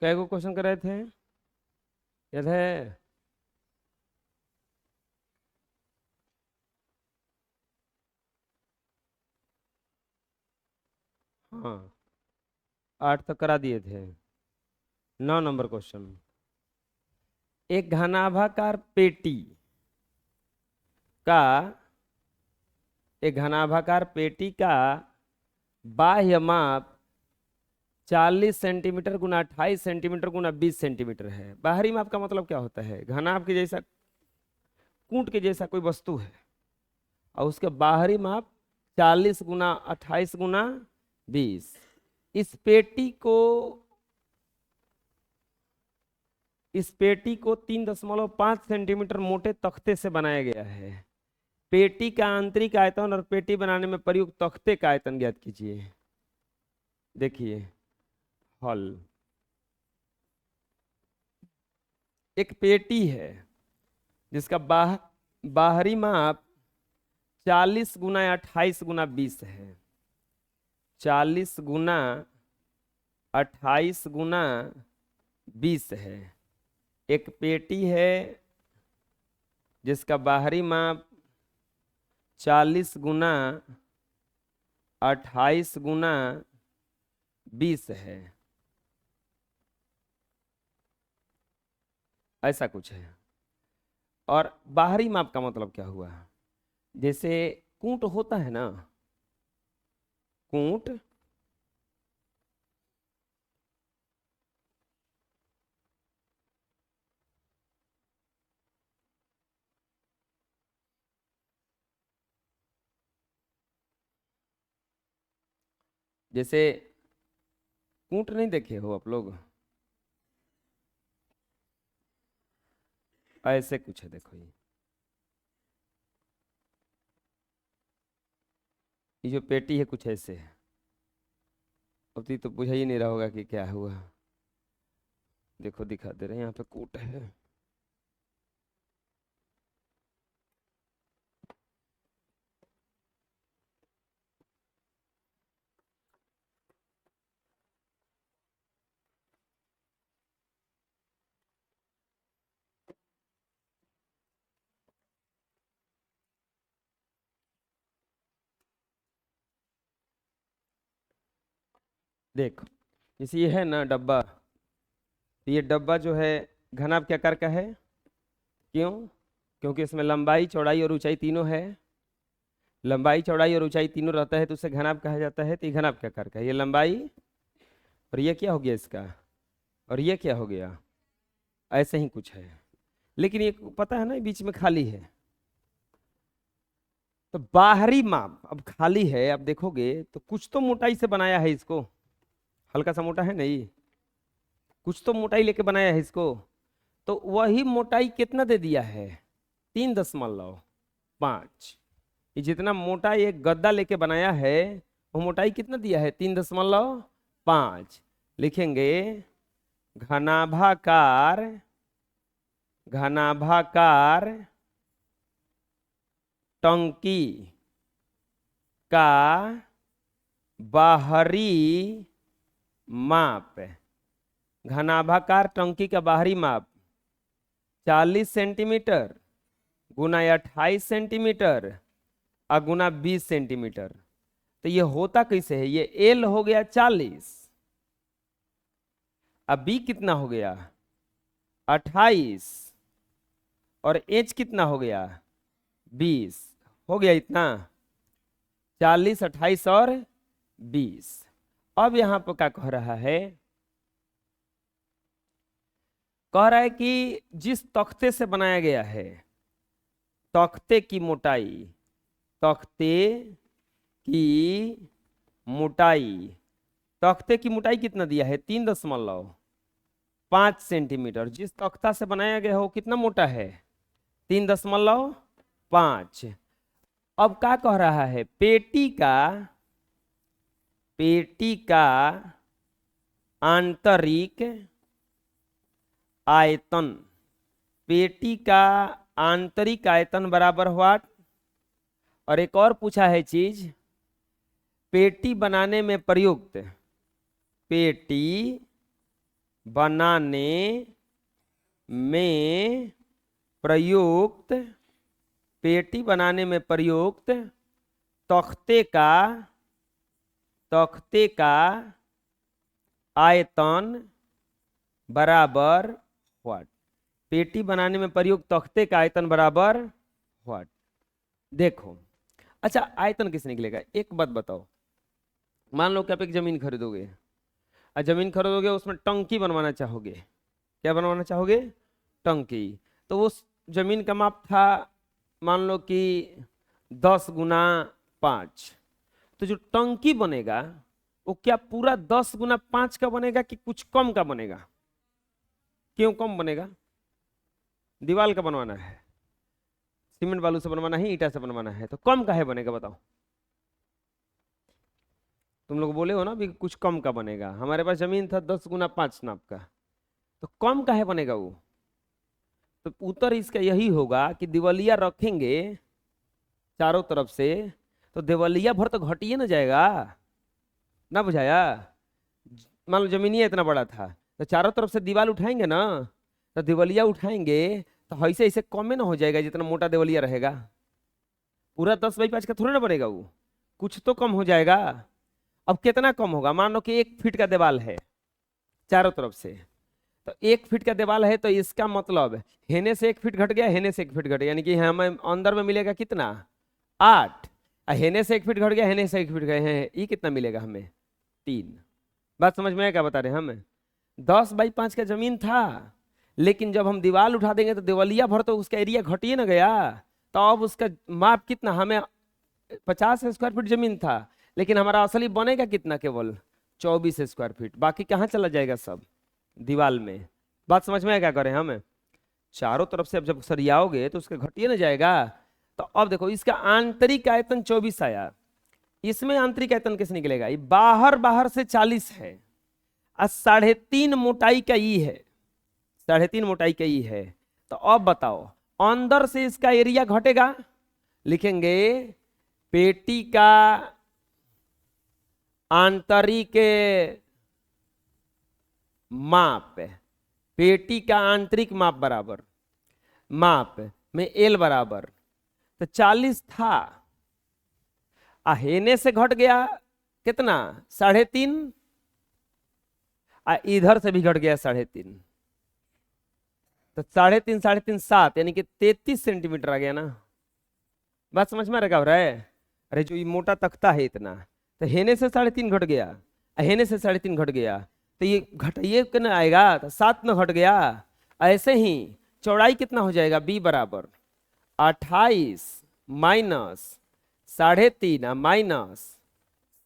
कै गो क्वेश्चन कर रहे थे, याद है? हाँ, 8 तक करा दिए थे। 9 नंबर क्वेश्चन। एक घनाभाकार पेटी का एक घनाभाकार पेटी का बाह्य माप 40 सेंटीमीटर गुना 28 सेंटीमीटर गुना 20 सेंटीमीटर है। बाहरी माप का मतलब क्या होता है? घनाभ के जैसा, कूट के जैसा कोई वस्तु है और उसके बाहरी माप 40 गुना 28 गुना 20। इस पेटी को इस पेटी को 3.5 सेंटीमीटर मोटे तख्ते से बनाया गया है। पेटी का आंतरिक आयतन और पेटी बनाने में प्रयुक्त तख्ते का आयतन ज्ञात कीजिए। देखिए, हल। एक पेटी है जिसका बाहरी माप 40 गुना 28 गुना 20 है। 40 गुना 28 गुना 20 है। एक पेटी है जिसका बाहरी माप 40 गुना 28 गुना 20 है। ऐसा कुछ है। और बाहरी माप का मतलब क्या हुआ? जैसे कूट होता है ना, कूट, जैसे कूट नहीं देखे हो आप लोग? ऐसे कुछ है, देखो ये जो पेटी है कुछ ऐसे है। अब तो बुझा ही नहीं रहा होगा कि क्या हुआ। देखो दिखा दे रहे हैं, यहाँ पे कूट है। देखो, जैसे ये है ना डब्बा, तो ये डब्बा जो है घनाभ के आकार का है। क्यों? क्योंकि इसमें लंबाई चौड़ाई और ऊंचाई तीनों है। लंबाई चौड़ाई और ऊंचाई तीनों रहता है तो उसे घनाभ कहा जाता है। तो ये घनाभ के आकार का है। ये लंबाई, और ये क्या हो गया इसका, और ये क्या हो गया, ऐसे ही कुछ है। लेकिन ये पता है ना, बीच में खाली है। तो बाहरी माप अब खाली है, अब देखोगे तो कुछ तो मोटाई से बनाया है इसको। हल्का सा मोटा है नहीं, कुछ तो मोटाई लेके बनाया है इसको। तो वही मोटाई कितना दे दिया है? 3.5। ये जितना मोटा ये गद्दा लेके बनाया है, वो मोटाई कितना दिया है? 3.5। लिखेंगे घनाभाकार घनाभाकार टंकी का बाहरी माप। घनाभाकार टंकी का बाहरी माप 40 सेंटीमीटर गुना 28 सेंटीमीटर और गुना 20 सेंटीमीटर। तो ये होता कैसे है? ये एल हो गया 40, अब बी कितना हो गया? 28, और एच कितना हो गया? 20। हो गया इतना, 40 28 और 20। अब यहां पर क्या कह रहा है? कह रहा है कि जिस तख्ते से बनाया गया है, तख्ते की मोटाई, तख्ते की मोटाई, तख्ते की मोटाई कितना दिया है? 3.5 सेंटीमीटर। जिस तख्ता से बनाया गया हो कितना मोटा है? 3.5। अब क्या कह रहा है? पेटी का आंतरिक आयतन, पेटी का आंतरिक आयतन बराबर व्हाट? और एक और पूछा है चीज, पेटी बनाने में प्रयुक्त, पेटी बनाने में प्रयुक्त, पेटी बनाने में प्रयुक्त तख्ते का आयतन बराबर व्हाट। पेटी बनाने में प्रयुक्त तख्ते का आयतन बराबर व्हाट। देखो, अच्छा आयतन किस निकलेगा, एक बात बताओ। मान लो कि आप एक जमीन खरीदोगे, और जमीन खरीदोगे उसमें टंकी बनवाना चाहोगे। क्या बनवाना चाहोगे? टंकी। तो उस जमीन का माप था मान लो कि 10x5। तो जो टंकी बनेगा वो क्या पूरा 10x5 का बनेगा कि कुछ कम का बनेगा? क्यों कम बनेगा? दीवार का बनवाना है, सीमेंट बालू से बनवाना है, ईटा से बनवाना है, तो कम का है बनेगा बताओ। तुम लोग बोले हो ना भी कुछ कम का बनेगा। हमारे पास जमीन था 10x5 नाप का, तो कम का है बनेगा वो। तो उत्तर इसका यही होगा कि दिवालिया रखेंगे चारों तरफ से, तो दिवालिया भर तो घटिए ना जाएगा ना, बुझाया? मान लो जमीनिया इतना बड़ा था, तो चारों तरफ से दीवार उठाएंगे ना, तो दिवालिया उठाएंगे तो ऐसे ऐसे कम में ना हो जाएगा जितना मोटा दिवालिया रहेगा। पूरा 10x5 का थोड़ा ना बनेगा वो, कुछ तो कम हो जाएगा। अब कितना कम होगा? मान लो कि 1 फीट का दीवार है चारों तरफ से, तो 1 फीट का दीवार है, तो इसका मतलब हेने से 1 फीट घट गया, हेने से 1 फीट घट गया, यानी कि हमें अंदर में मिलेगा कितना? 8। हेने से 1 फीट घट गया, हेने से 1 फीट गए हैं, ये कितना मिलेगा हमें? 3। बात समझ में आया क्या बता रहे हैं हमें? 10x5 का जमीन था, लेकिन जब हम दीवार उठा देंगे तो दिवालिया भर तो उसका एरिया घटिए ना गया। तो अब उसका माप कितना? हमें 50 स्क्वायर फीट जमीन था, लेकिन हमारा असली बनेगा कितना? केवल 24 स्क्वायर फीट। बाकी कहाँ चला जाएगा? सब दीवार में। बात समझ में आया क्या करें हमें? चारों तरफ से अब जब सरियाओगे तो उसका घटिए ना जाएगा। तो अब देखो, इसका आंतरिक आयतन 24 आया, इसमें आंतरिक आयतन कैसे निकलेगा? ये बाहर से 40 है और 3.5 मोटाई का ई है, 3.5 मोटाई का ई है। तो अब बताओ अंदर से इसका एरिया घटेगा, लिखेंगे पेटी का आंतरिक माप, पेटी का आंतरिक माप बराबर माप में एल बराबर, तो 40 था, हेने से घट गया कितना? 3.5, इधर से भी घट गया 3.5, तो 3.5 3.5 7, यानी कि 33 सेंटीमीटर आ गया ना। बात समझ में आ रहा है? अरे जो ये मोटा तख्ता है इतना, तो हेने से 3.5 घट गया, हेने से 3.5 घट गया, तो ये घटाइए कितना आएगा? तो 7 में घट गया। ऐसे ही चौड़ाई कितना हो जाएगा? बी बराबर 28 माइनस 3.5 माइनस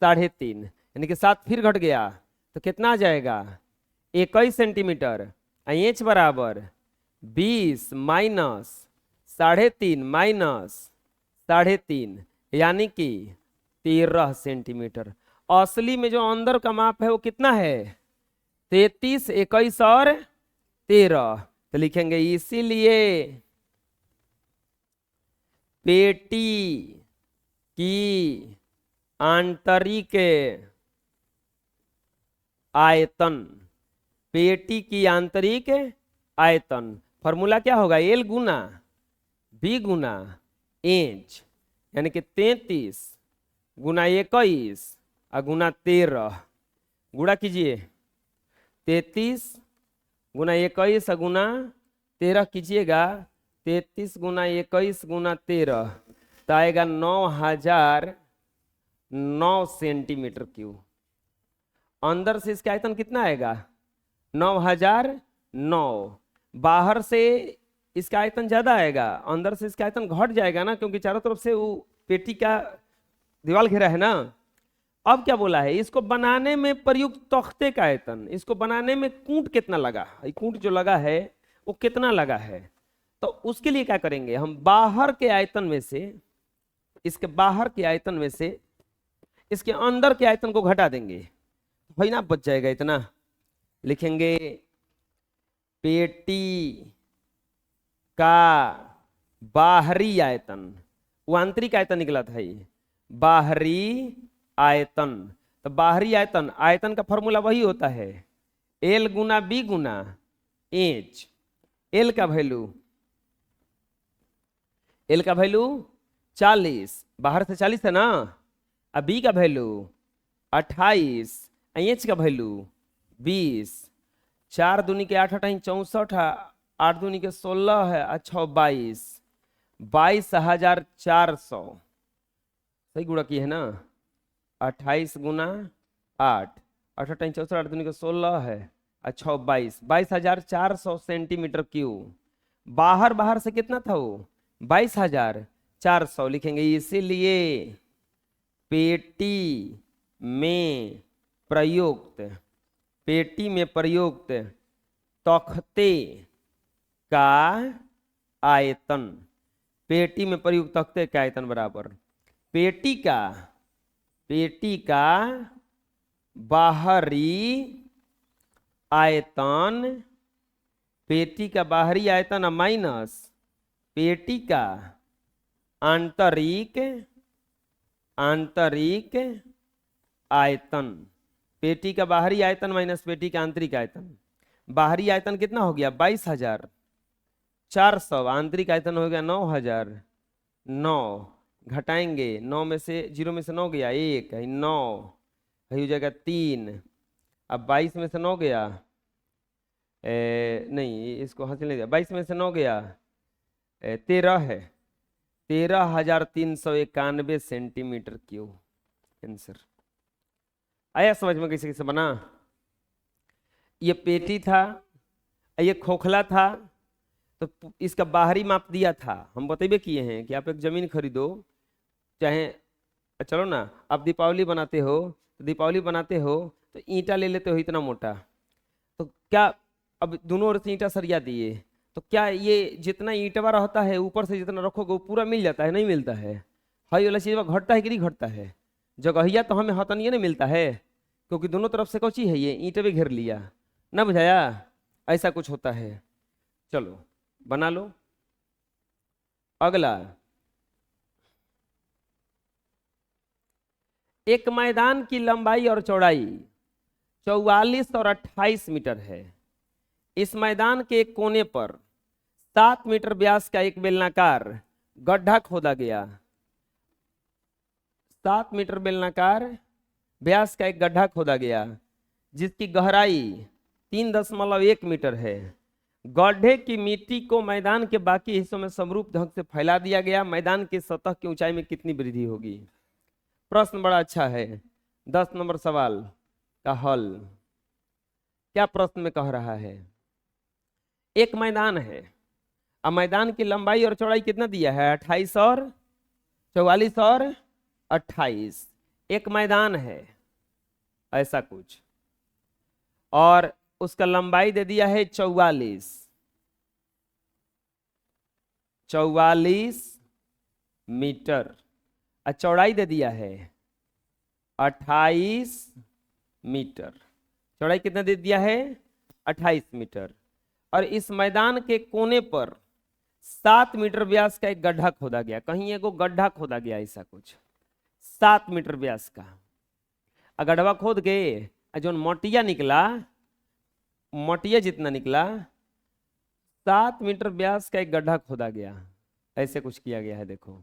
3.5, यानी कि 7 फिर घट गया, तो कितना आ जाएगा? 21 सेंटीमीटर। एच बराबर 20 माइनस 3.5 माइनस 3.5, यानी कि 13 सेंटीमीटर। असली में जो अंदर का माप है वो कितना है? 33, 21 और 13। तो लिखेंगे इसीलिए पेटी की आंतरिक आयतन, पेटी की आंतरिक आयतन फॉर्मूला क्या होगा? एल गुना बी गुना एच, यानी कि 33 गुना 21 और गुना 13। गुणा कीजिए, 33 गुना 21 गुना 13 कीजिएगा, 33 गुना 21 गुना 13, तो आएगा 9009 सेंटीमीटर क्यूब। अंदर से इसका आयतन कितना आएगा? 9009। बाहर से इसका आयतन ज्यादा आएगा, अंदर से इसका आयतन घट जाएगा ना, क्योंकि चारों तरफ से वो पेटी का दीवार घेरा है ना। अब क्या बोला है? इसको बनाने में प्रयुक्त तख्ते का आयतन, इसको बनाने में कूट कितना लगा, कूट जो लगा है वो कितना लगा है। तो उसके लिए क्या करेंगे हम? बाहर के आयतन में से, इसके बाहर के आयतन में से इसके अंदर के आयतन को घटा देंगे, भाई ना बच जाएगा इतना। लिखेंगे पेटी का बाहरी आयतन, वो आंतरिक आयतन निकला था ये, बाहरी आयतन। तो बाहरी आयतन, आयतन का फॉर्मूला वही होता है एल गुना बी गुना इंच। एल का वैल्यू 40, बाहर से 40 है ना। अब बी का वैल्यू 28, इंच का वैल्यू 20। 4 दूनी के 8 8 64 है, 8 दूनी के 16 है, अच्छा 22, 22,400। सही गुणा की है ना। 28 गुना 8, 8 8 64, 8 दूनी के 16 है, अच्छा 22, 22,400 सेंटीमीटर क्यूब। बाहर बाहर से कितना था वो 22,400 लिखेंगे। इसीलिए पेटी में प्रयुक्त तख्ते का आयतन, पेटी में प्रयुक्त तख्ते का आयतन बराबर पेटी का बाहरी आयतन, पेटी का बाहरी आयतन माइनस पेटी का आंतरिक आयतन। पेटी का बाहरी आयतन माइनस पेटी का आंतरिक आयतन। बाहरी आयतन कितना हो गया 22,400, आंतरिक आयतन हो गया 9,009। घटाएंगे 9 में से 0 में से 9 गया 1, 9 हो जाएगा 3। अब 22 में से 9 गया नहीं, इसको हासिल नहीं दिया। 22 में से 9 गया 13 है, 13,391 सेंटीमीटर क्यूब आंसर। आया समझ में कैसे कैसे बना। ये पेटी था, ये खोखला था, तो इसका बाहरी माप दिया था। हम बतेबे किए हैं कि आप एक जमीन खरीदो, चाहे चलो ना आप दीपावली बनाते हो तो ईंटा ले लेते हो इतना मोटा, तो क्या अब दोनों ओर से ईंटा सरिया दिए, तो क्या ये जितना ईंटवा रहता है ऊपर से जितना रखोगे वो पूरा मिल जाता है? नहीं मिलता है। हाई वाला चीज घटता है कि नहीं घटता है? जगहिया तो हमें हतनिया नहीं मिलता है, क्योंकि दोनों तरफ से कौची है, ये ईंट भी घेर लिया ना, बुझाया? ऐसा कुछ होता है। चलो बना लो। अगला, एक मैदान की लंबाई और चौड़ाई 44 और 28 मीटर है। इस मैदान के एक कोने पर 7 मीटर व्यास का एक बेलनाकार गड्ढा खोदा गया। 7 मीटर बेलनाकार व्यास का एक गड्ढा खोदा गया जिसकी गहराई 3.1 मीटर है। गड्ढे की मिट्टी को मैदान के बाकी हिस्सों में समरूप ढंग से फैला दिया गया। मैदान की सतह की ऊंचाई में कितनी वृद्धि होगी? प्रश्न बड़ा अच्छा है। 10 नंबर सवाल का हल। क्या प्रश्न में कह रहा है? एक मैदान है, अब मैदान की लंबाई और चौड़ाई कितना दिया है? 28 और 44 और 28। एक मैदान है ऐसा कुछ, और उसका लंबाई दे दिया है 44 मीटर, और चौड़ाई दे दिया है 28 मीटर। चौड़ाई कितना दे दिया है? 28 मीटर। और इस मैदान के कोने पर 7 मीटर व्यास का एक गड्ढा खोदा गया। कहीं एगो गड्ढा खोदा गया ऐसा कुछ 7 मीटर व्यास का। गड्ढा खोद के जो मोटिया निकला, मोटिया जितना निकला, 7 मीटर व्यास का एक गड्ढा खोदा गया। ऐसे कुछ किया गया है। देखो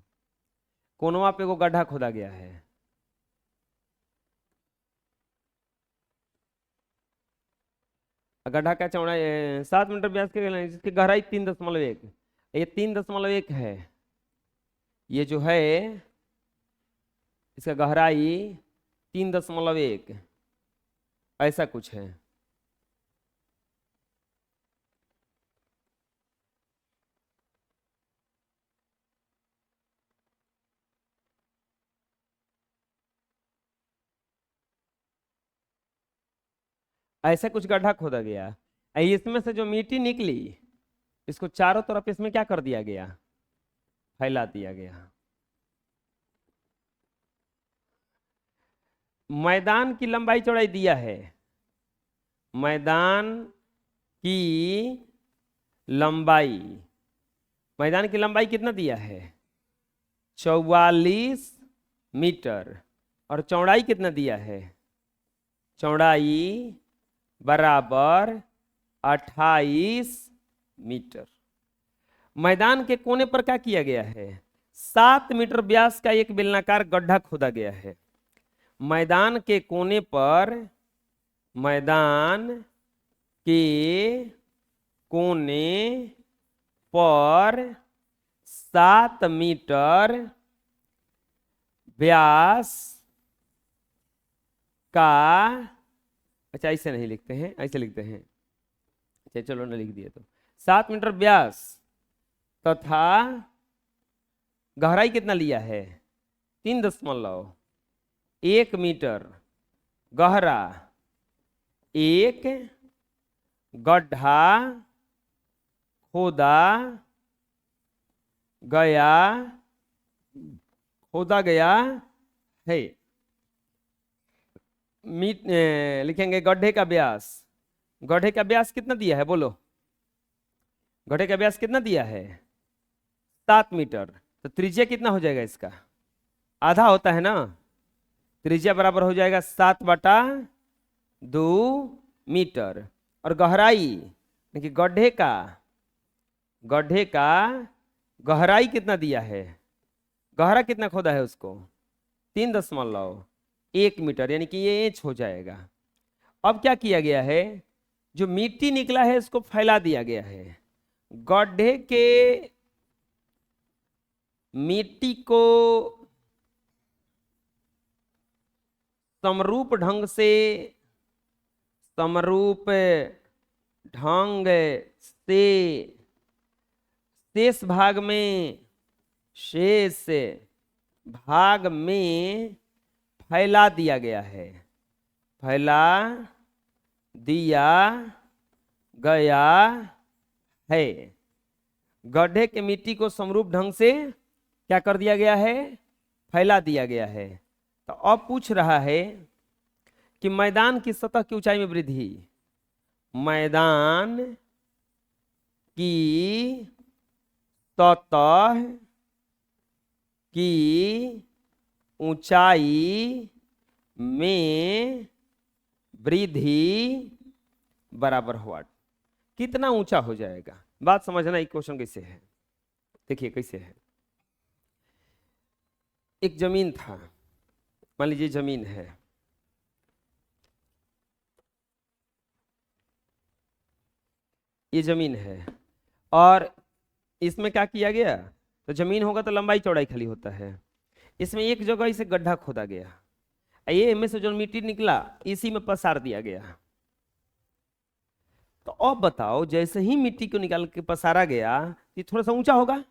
कोनवा पे एगो गड्ढा खोदा गया है। गड्ढा का चौड़ाई 7 मीटर व्यास के, जिसकी गहराई 3.1, ये 3.1 है। ये जो है इसका गहराई 3.1 ऐसा कुछ है। ऐसा कुछ गड्ढा खोदा गया। इसमें से जो मिट्टी निकली, इसको चारों तरफ इसमें क्या कर दिया गया? फैला दिया गया। मैदान की लंबाई चौड़ाई दिया है। मैदान की लंबाई, मैदान की लंबाई कितना दिया है? 44 मीटर। और चौड़ाई कितना दिया है? चौड़ाई बराबर 28 मीटर। मैदान के कोने पर क्या किया गया है? 7 मीटर व्यास का एक बेलनाकार गड्ढा खोदा गया है। मैदान के कोने पर, मैदान के कोने पर 7 मीटर व्यास का, अच्छा ऐसे नहीं लिखते हैं, ऐसे लिखते हैं, अच्छा चलो ना लिख दिए तो 7 मीटर व्यास तथा गहराई कितना लिया है? 3.1 मीटर गहरा एक गड्ढा खोदा गया है। लिखेंगे गड्ढे का व्यास। गड्ढे का व्यास कितना दिया है बोलो? गड्ढे का व्यास कितना दिया है? 7 मीटर। तो त्रिज्या कितना हो जाएगा इसका? आधा होता है ना, त्रिज्या बराबर हो जाएगा 7/2 मीटर। और गहराई, देखिए गड्ढे का गहराई कितना दिया है? गहरा कितना खोदा है उसको? 3.1 मीटर, यानी कि ये इंच हो जाएगा। अब क्या किया गया है? जो मिट्टी निकला है इसको फैला दिया गया है। गड्ढे के मिट्टी को समरूप ढंग से शेष भाग में फैला दिया गया है। फैला दिया गया है। गड्ढे के मिट्टी को समरूप ढंग से क्या कर दिया गया है? फैला दिया गया है। तो अब पूछ रहा है कि मैदान की सतह की ऊंचाई में वृद्धि। मैदान की सतह की ऊंचाई में वृद्धि बराबर हुआ। कितना ऊंचा हो जाएगा? बात समझना, एक क्वेश्चन कैसे है, देखिए कैसे है। एक जमीन था, मान लीजिए जमीन है, ये जमीन है और इसमें क्या किया गया? तो जमीन होगा तो लंबाई चौड़ाई खाली होता है। इसमें एक जगह इसे गड्ढा खोदा गया, ये इनमें से जो मिट्टी निकला इसी में पसार दिया गया। तो अब बताओ, जैसे ही मिट्टी को निकाल के पसारा गया, ये थोड़ा सा ऊंचा होगा,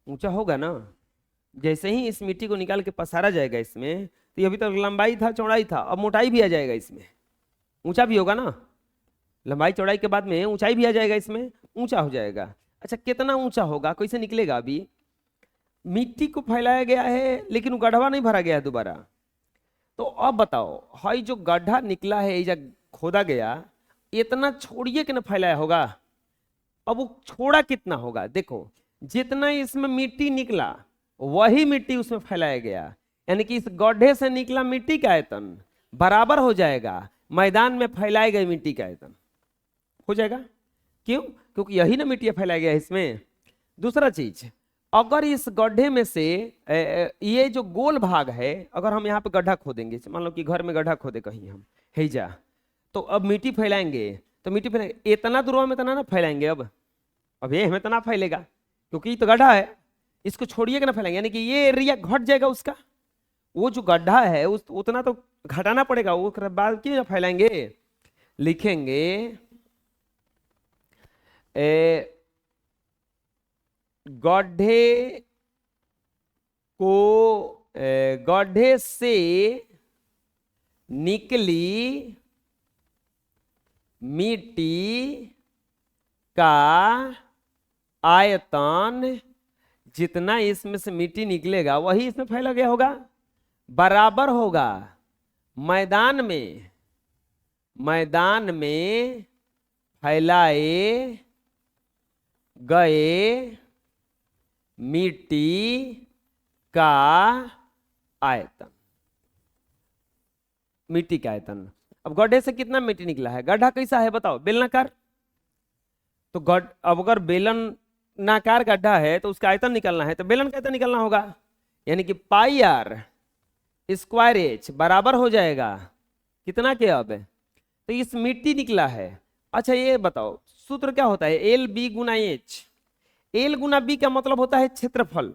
ऊंचा होगा ना। जैसे ही इस मिट्टी को निकाल के पसारा जाएगा इसमें, तो ये अभी तक लंबाई था चौड़ाई था, अब मोटाई भी आ जाएगा इसमें, ऊंचा भी होगा ना। लंबाई चौड़ाई के बाद में ऊंचाई भी आ जाएगा इसमें, ऊंचा हो जाएगा। अच्छा कितना ऊंचा होगा, कैसे निकलेगा? अभी मिट्टी को फैलाया गया है लेकिन वो गड्ढा नहीं भरा गया है दोबारा। तो अब बताओ, हाई जो गड्ढा निकला है, या खोदा गया, इतना छोड़िए कि ना फैलाया होगा। अब वो छोड़ा कितना होगा? देखो, जितना इसमें मिट्टी निकला वही मिट्टी उसमें फैलाया गया, यानी कि इस गड्ढे से निकला मिट्टी का आयतन बराबर हो जाएगा मैदान में फैलाए गए मिट्टी का आयतन, हो जाएगा। क्यों? क्योंकि यही ना मिट्टी फैलाया गया है इसमें। दूसरा चीज, अगर इस गड्ढे में से ये जो गोल भाग है, अगर हम यहाँ पे गड्ढा खोदेंगे, मान लो कि घर में गड्ढा खोदे कहीं हम हैजा, तो अब मिट्टी फैलाएंगे, तो मिट्टी फैलाएंगे इतना दूर में इतना ना फैलाएंगे। अब ये हमें इतना फैलेगा क्योंकि तो गड्ढा है, इसको छोड़िए कि ना फैलाएंगे, यानी कि ये एरिया घट जाएगा उसका। वो जो गड्ढा है उतना तो घटाना पड़ेगा, वो बाद क्यों फैलाएंगे। लिखेंगे गड्ढे से निकली मिट्टी का आयतन, जितना इसमें से मिट्टी निकलेगा वही इसमें फैला गया होगा, बराबर होगा मैदान में फैलाए गए मिट्टी का आयतन। मिट्टी का आयतन। अब गड्ढे से कितना मिट्टी निकला है, गड्ढा कैसा है बताओ, बेलनाकार। तो अब अगर बेलनाकार गड्ढा है तो उसका आयतन निकलना है, तो बेलन का आयतन निकलना होगा, यानी कि पाई आर स्क्वायर एच बराबर हो जाएगा कितना के, अब तो इस मिट्टी निकला है। अच्छा ये बताओ सूत्र क्या होता है, एल बी गुना एच। एल गुना बी का मतलब होता है क्षेत्रफल,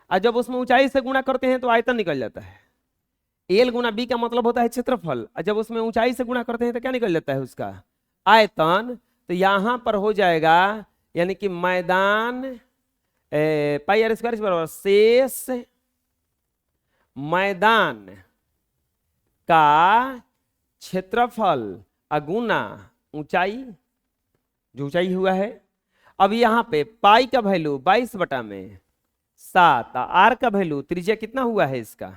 और जब उसमें ऊंचाई से गुणा करते हैं तो आयतन निकल जाता है। एल गुना बी का मतलब होता है क्षेत्रफल, और जब उसमें ऊंचाई से गुणा करते हैं तो क्या निकल जाता है उसका आयतन। तो यहां पर हो जाएगा यानी कि मैदान पाई आर स्क्वायर बराबर शेष मैदान का क्षेत्रफल अगुना ऊंचाई, जो ऊंचाई हुआ है। अब यहाँ पे पाई का वैल्यू 22/7, आर का वैल्यू त्रिज्या कितना हुआ है इसका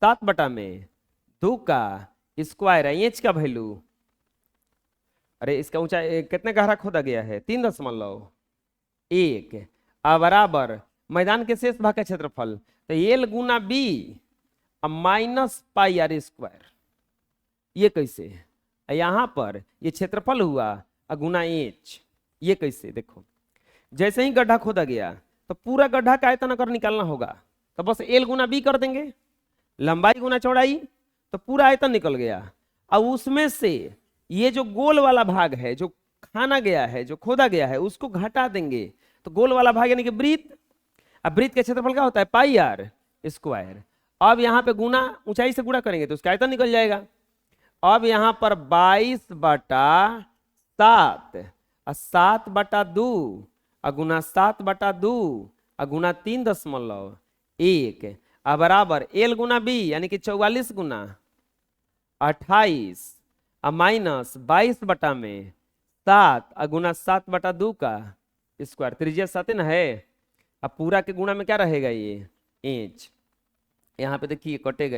7/2 का स्क्वायर, एच का वैल्यू, अरे इसका ऊंचाई कितने गहरा खोदा गया है 3.1 बराबर मैदान के शेष भाग का क्षेत्रफल, तो एल गुना b minus pi r square. ये कैसे, यहां पर ये क्षेत्रफल हुआ गुना एच, ये कैसे देखो, जैसे ही गड्ढा खोदा गया तो पूरा गड्ढा का आयतन अगर निकालना होगा तो बस एल गुना बी कर देंगे, लंबाई गुना चौड़ाई, तो पूरा आयतन निकल गया। अब उसमें से ये जो गोल वाला भाग है जो खाना गया है, जो खोदा गया है, उसको घटा देंगे, तो गोल वाला भाग यानी कि वृत्त, अब वृत्त का क्षेत्रफल क्या होता है पाई आर स्क्वायर। अब यहाँ पे गुना ऊंचाई से गुणा करेंगे तो उसका आयतन निकल जाएगा। अब यहाँ पर 22/7 और 7/2 गुना 7/2 गुना 3.1 बराबर एल गुना बी यानी कि 44 गुना 28 माइनस 22/7 गुना 7/2 का स्क्वायर, त्रिज्या 7 ना है। अब पूरा के गुणा में क्या रहेगा ये इंच, यहाँ पे देखिए कटेगा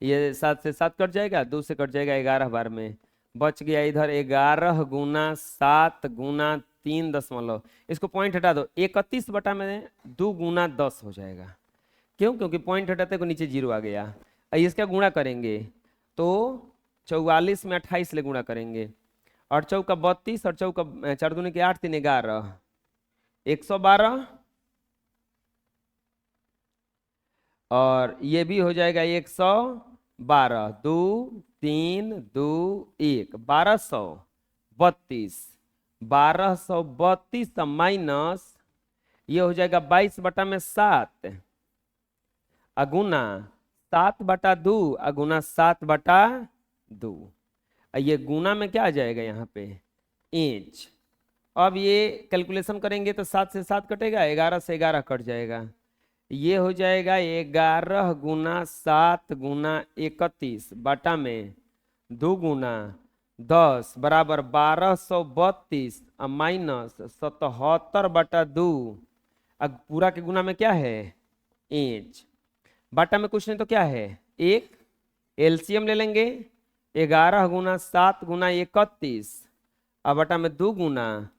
ये 7 से 7 कट जाएगा, 2 से कट जाएगा 11 बार में, बच गया इधर 11 गुना 7 गुना 3 इसको पॉइंट हटा दो, 31/2 गुना 10 हो जाएगा। क्यों, क्योंकि पॉइंट हटाते को नीचे 0 आ गया। इसका गुणा करेंगे तो 44 में 28 ले गुणा करेंगे, और चौका 32 और चौका 4 दूनी के 8 3 11 112, और ये भी हो जाएगा 112, 2 3 2 1 1232 माइनस ये हो जाएगा 22/7 अगुना 7/2 अगुना 7/2, ये गुना में क्या आ जाएगा यहाँ पे इंच। अब ये कैलकुलेशन करेंगे तो 7 से 7 कटेगा, 11 से 11 कट जाएगा, ये हो जाएगा 11 गुना 7 गुना 31 बटा में 2 गुना 10 बराबर 1232 माइनस 77/2, अब पूरा के गुना में क्या है इंच, बटा में कुछ नहीं तो क्या है एक, एलसीएम ले लेंगे 11 गुना 7 गुना 31 अब बटा में 2 गुना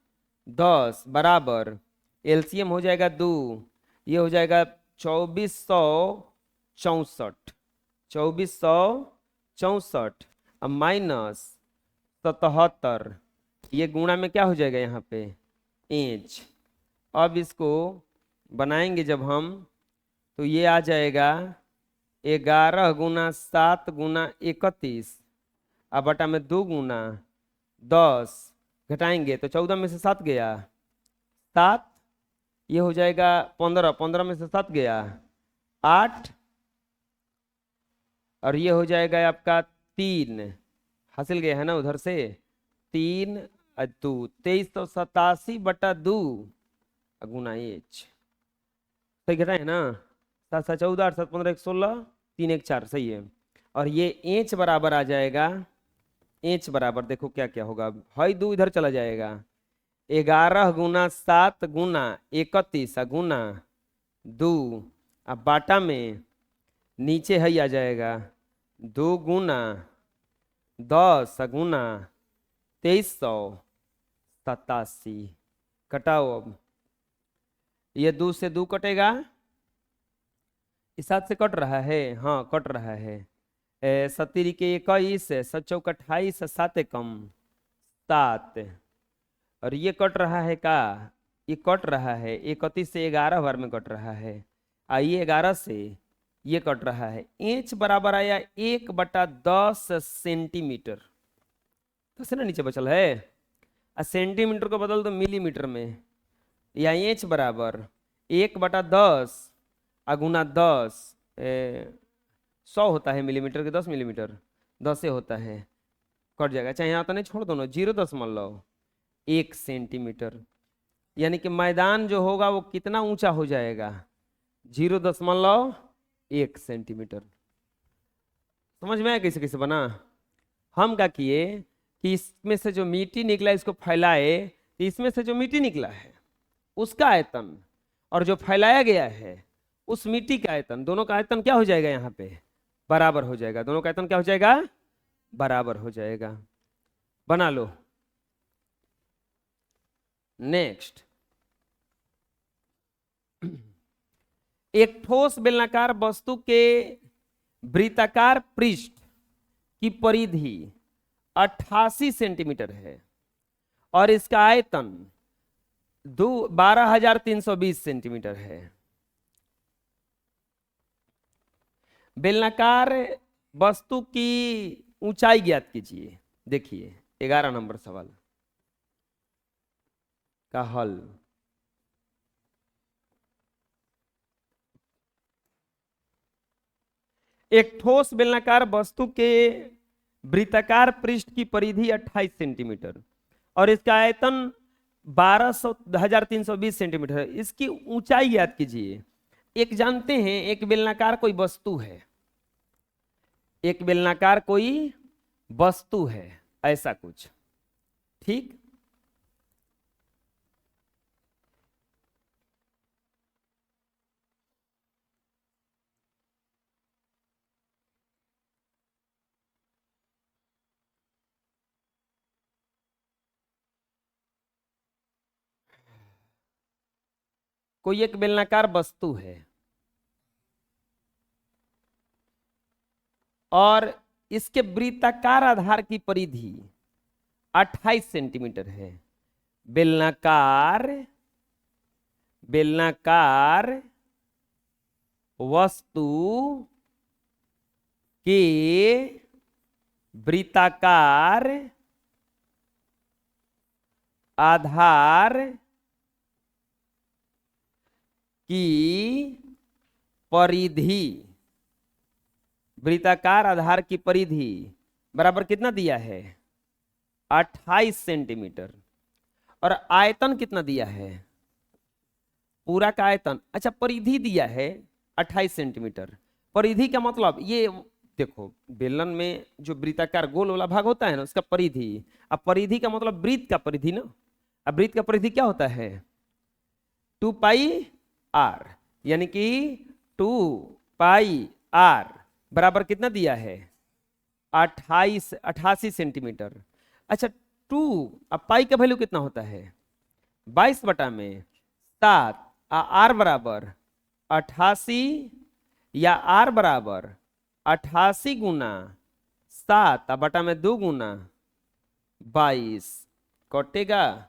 10 बराबर एलसीएम हो जाएगा 2, ये हो जाएगा 2464 माइनस 77, ये गुणा में क्या हो जाएगा यहाँ पे इंच। अब इसको बनाएंगे जब हम तो ये आ जाएगा 11 गुना 7 गुना 31 अब बटा में 2 गुना 10 घटाएंगे तो 14 में से 7 गया 7, ये हो जाएगा 15, 15 में से 7 गया 8, और ये हो जाएगा आपका 3, हासिल गया है ना उधर से 3 2 2387/2 गुना एच, सही घटाए है ना, 7 7 14 8 7 15 1 16 3 1 4 सही है। और ये एच बराबर आ जाएगा, एच बराबर देखो क्या क्या होगा, हाई 2 इधर चला जाएगा 11 गुना 7 गुना 31 गुना 2 अब बाटा में नीचे है आ जाएगा 2 गुना 10 गुना 2387, कटाओ अब, ये 2 से 2 कटेगा, इस 7 से कट रहा है, हाँ कट रहा है, सत्तरी के 21, 7 × 28, 7 कम 7, और ये कट रहा है का, ये कट रहा है 31 से 11 बार में कट रहा है, आइए 11 से ये कट रहा है। इंच बराबर आया 1/10 सेंटीमीटर, तो से ना नीचे बचल है, आ सेंटीमीटर को बदल दो मिलीमीटर में, या इंच बराबर 1/10 गुना 10, 100 होता है मिलीमीटर के 10 मिलीमीटर 10 से होता है, कट जाएगा, चाहे यहाँ तो नहीं छोड़ दो ना, 0.1 सेंटीमीटर, यानी कि मैदान जो होगा वो कितना ऊंचा हो जाएगा, 0.1 सेंटीमीटर। समझ में आया कैसे कैसे बना? हम क्या किए कि इसमें से जो मिट्टी निकला इसको फैलाए, तो इसमें से जो मिट्टी निकला है उसका आयतन और जो फैलाया गया है उस मिट्टी का आयतन, दोनों का आयतन क्या हो जाएगा, यहाँ पे बराबर हो जाएगा, दोनों का आयतन क्या हो जाएगा, बराबर हो जाएगा। बना लो। नेक्स्ट, एक ठोस बेलनाकार वस्तु के वृत्ताकार पृष्ठ की परिधि 88 सेंटीमीटर है और इसका आयतन 12,320 सेंटीमीटर है। बेलनाकार वस्तु की ऊंचाई ज्ञात कीजिए। देखिए 11 नंबर सवाल का हल। एक ठोस बेलनाकार वस्तु के वृत्ताकार पृष्ठ की परिधि 28 सेंटीमीटर और इसका आयतन 12,320 सेंटीमीटर है। इसकी ऊंचाई ज्ञात कीजिए। एक जानते हैं, एक बेलनाकार कोई वस्तु है, एक बेलनाकार कोई वस्तु है, ऐसा कुछ, ठीक। कोई एक बेलनाकार वस्तु है और इसके वृत्ताकार आधार की परिधि 28 सेंटीमीटर है। बेलनाकार वस्तु के वृत्ताकार आधार की परिधि, वृत्ताकार आधार की परिधि बराबर कितना दिया है, 28 सेंटीमीटर, और आयतन कितना दिया है, पूरा का आयतन। अच्छा, परिधि दिया है 28 सेंटीमीटर। परिधि का मतलब ये देखो, बेलन में जो वृत्ताकार गोल वाला भाग होता है ना, उसका परिधि। अब परिधि का मतलब वृत्त का परिधि ना। अब वृत्त का परिधि क्या होता है, 2πr, यानी कि 2πr बराबर कितना दिया है, 88 सेंटीमीटर। अच्छा 2, अब पाई का वैल्यू कितना होता है, 22/7, आर बराबर 88 या आर बराबर 88 गुना 7 बटा में 2 गुना 22, कटेगा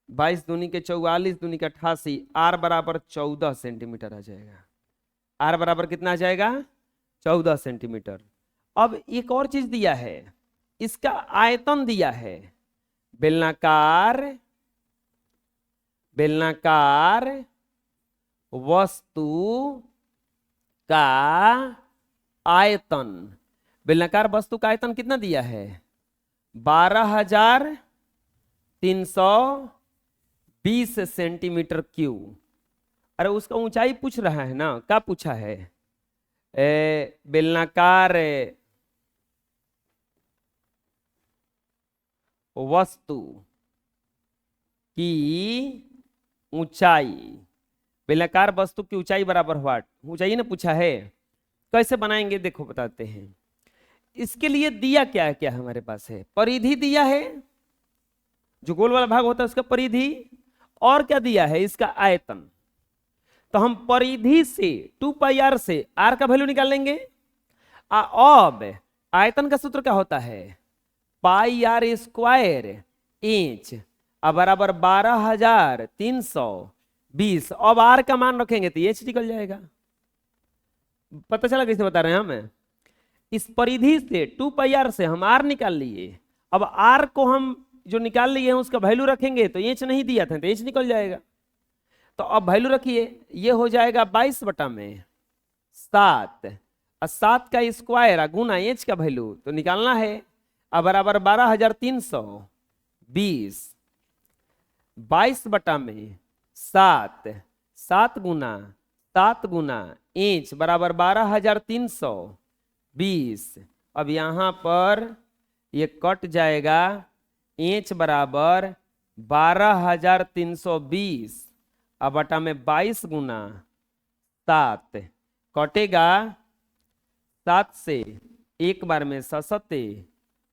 22 दूनी के 44 दूनी के 88, आर बराबर 14 सेंटीमीटर आ जाएगा। आर बराबर कितना आ जाएगा, 14 सेंटीमीटर। अब एक और चीज दिया है, इसका आयतन दिया है। बेलनाकार वस्तु का आयतन, बेलनाकार वस्तु का आयतन कितना दिया है, 12,320 सेंटीमीटर क्यूब। अरे उसका ऊंचाई पूछ रहा है ना, क्या पूछा है, बेलनाकार वस्तु की ऊंचाई, बेलनाकार वस्तु की ऊंचाई बराबर व्हाट, ऊंचाई ना पूछा है। कैसे बनाएंगे देखो बताते हैं। इसके लिए दिया क्या है, क्या हमारे पास है, परिधि दिया है, जो गोल वाला भाग होता है उसका परिधि, और क्या दिया है, इसका आयतन। तो हम परिधि से 2πr से r का वैल्यू निकाल लेंगे। अब आयतन का सूत्र क्या होता है, पाई आर स्क्वायर इंच बराबर 12,320। अब आर का मान रखेंगे तो एच निकल जाएगा। पता चला कैसे बता रहे हैं हम, इस परिधि से 2 पाई आर से हम आर निकाल लिए। अब आर को हम जो निकाल लिए हैं उसका वैल्यू रखेंगे तो एच नहीं दिया था तो एच निकल जाएगा। तो अब वैल्यू रखिए, ये हो जाएगा 22/7 और 7 का स्क्वायर गुना एच का वैल्यू तो निकालना है। अब बराबर 12,320 22/7 7 गुना 7 गुना इंच बराबर 12,320। अब यहां पर ये कट जाएगा, इंच बराबर 12,320 अब बटा में 22 गुना 7 कटेगा 7 से एक बार में 7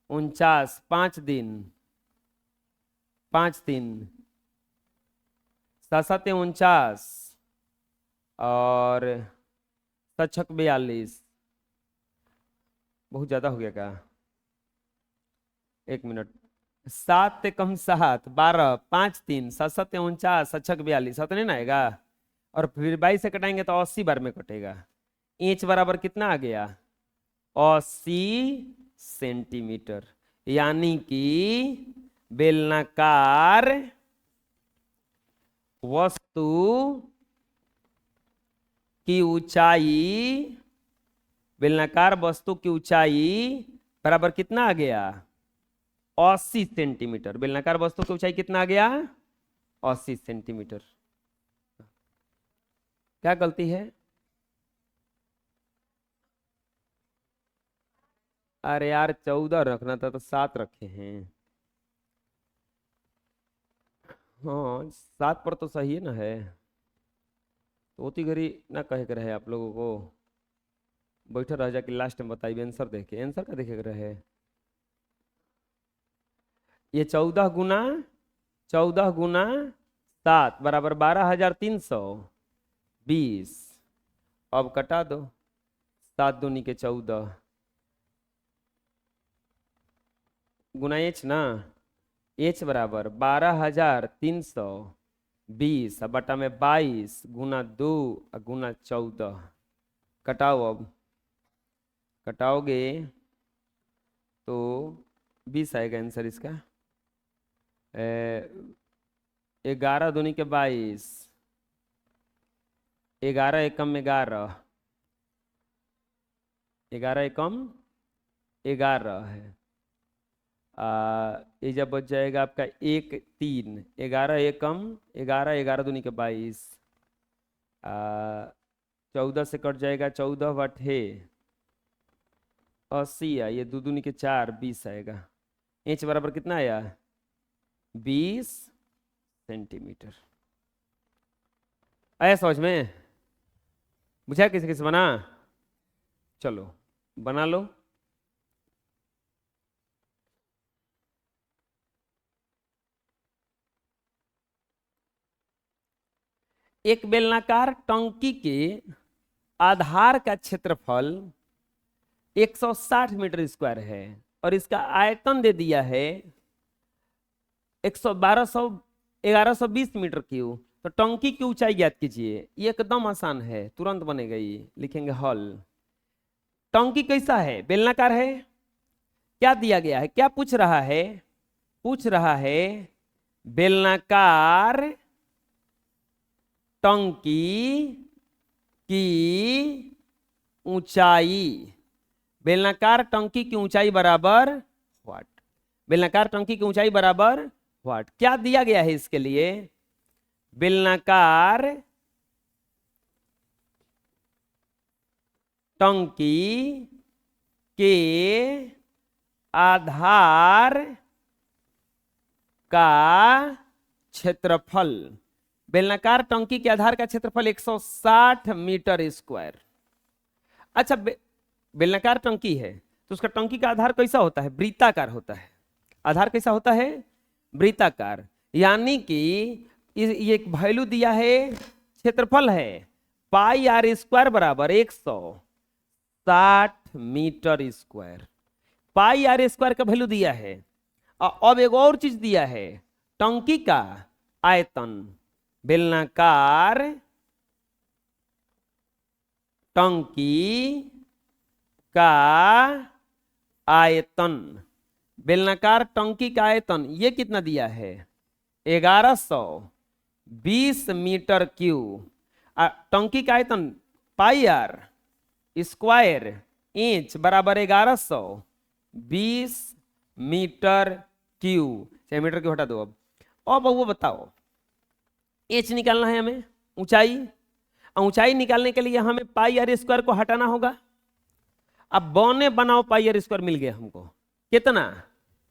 49 5 दिन 5 दिन 7 49 और 7 42। बहुत ज्यादा हो गया क्या, एक मिनट। 7 कम 7 12 5 3 7 49 7 42 नहीं ना आएगा। और फिर 22 से कटाएंगे तो 80 बार में कटेगा। इंच बराबर कितना आ गया, 80 सेंटीमीटर। यानी कि बेलनाकार वस्तु की ऊंचाई, बेलनाकार वस्तु की ऊंचाई बराबर कितना आ गया, 80 सेंटीमीटर। बेलनाकार वस्तु की ऊंचाई कितना आ गया, 80 सेंटीमीटर। क्या गलती है, अरे यार 14 रखना था तो 7 रखे हैं। हाँ 7 पर तो सही है ना है, तो होती घड़ी ना कहे के रहे आप लोगों को, बैठे रह जाके लास्ट में बताइए आंसर देखे, आंसर का देखे के रहे। ये 14 गुना 7 बराबर 12,320। अब कटा दो, 7 दूनी के 14 गुना एच ना, एच बराबर 12,320 बटा में 22 गुना 2 गुना 14। कटाओ, अब कटाओगे तो 20 आएगा आंसर इसका। 11 दूनी के 22, 11 एकम 11, 11 एकम 11 है। ये जब बच जाएगा आपका 1 3, 11 एकम 11, 11 दूनी के 22, 14 से कट जाएगा 14 बटे 80, ये 2 दूनी के 4 20 आएगा। इंच बराबर कितना आया, 20 सेंटीमीटर। आया समझ में, बुझा किसी किसी बना, चलो बना लो। एक बेलनाकार टंकी के आधार का क्षेत्रफल 160 मीटर स्क्वायर है और इसका आयतन दे दिया है 1120 मीटर क्यूब। तो टंकी की ऊंचाई ज्ञात कीजिए। ये एकदम आसान है, तुरंत बनेगा ये, लिखेंगे हल। टंकी कैसा है, बेलनाकार है। क्या दिया गया है, क्या पूछ रहा है, पूछ रहा है बेलनाकार टंकी की ऊंचाई। बेलनाकार टंकी की ऊंचाई बराबर व्हाट, बेलनाकार टंकी की ऊंचाई बराबर व्हाट। क्या दिया गया है इसके लिए, बेलनाकार टंकी के आधार का क्षेत्रफल। बेलनाकार टंकी के आधार का क्षेत्रफल 160 मीटर स्क्वायर। अच्छा बेलनाकार टंकी है तो उसका टंकी का आधार कैसा होता है, वृत्ताकार होता है। आधार कैसा होता है, वृत्ताकार। यानी कि ये एक वैल्यू दिया है, क्षेत्रफल है पाई आर स्क्वायर बराबर 160 60 meter square. Pi r square का वैल्यू दिया है। अब एक और चीज दिया है, टंकी का आयतन। बेलनाकार टंकी का आयतन, बेलनाकार टंकी का आयतन ये कितना दिया है? 1120 मीटर क्यूब। टंकी का आयतन पाई आर स्क्वायर इंच बराबर 1120 मीटर क्यूब। चाहे मीटर क्यूब हटा दो। अब वो बताओ, इंच निकालना है हमें, ऊंचाई। ऊंचाई निकालने के लिए हमें पाई आर स्क्वायर को हटाना होगा। अब बौने बनाओ पाई आर स्क्वायर मिल गया हमको, कितना?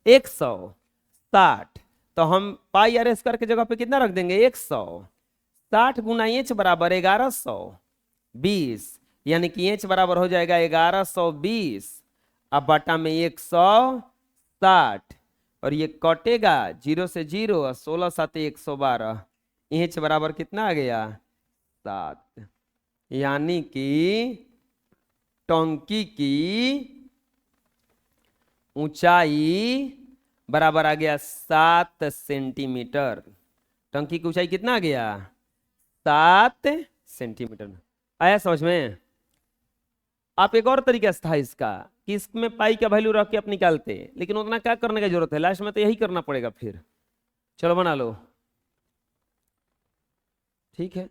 160। तो हम पाई आर स्क्वायर की जगह पे कितना रख देंगे? 160 गुना इंच बराबर 1120, यानी कि इंच बराबर हो जाएगा 1120 अब बटा में 160, और ये कटेगा 0 से 0, 16 7 112। इंच बराबर कितना आ गया? 7। यानी कि टंकी की ऊंचाई बराबर आ गया 7 सेंटीमीटर। टंकी की ऊंचाई कितना आ गया? 7 सेंटीमीटर। आया समझ में? आप एक और तरीका था इसका कि इसमें पाई का वैल्यू रख के आप निकालते, लेकिन उतना क्या करने की जरूरत है, लास्ट में तो यही करना पड़ेगा फिर। चलो बना लो, ठीक है।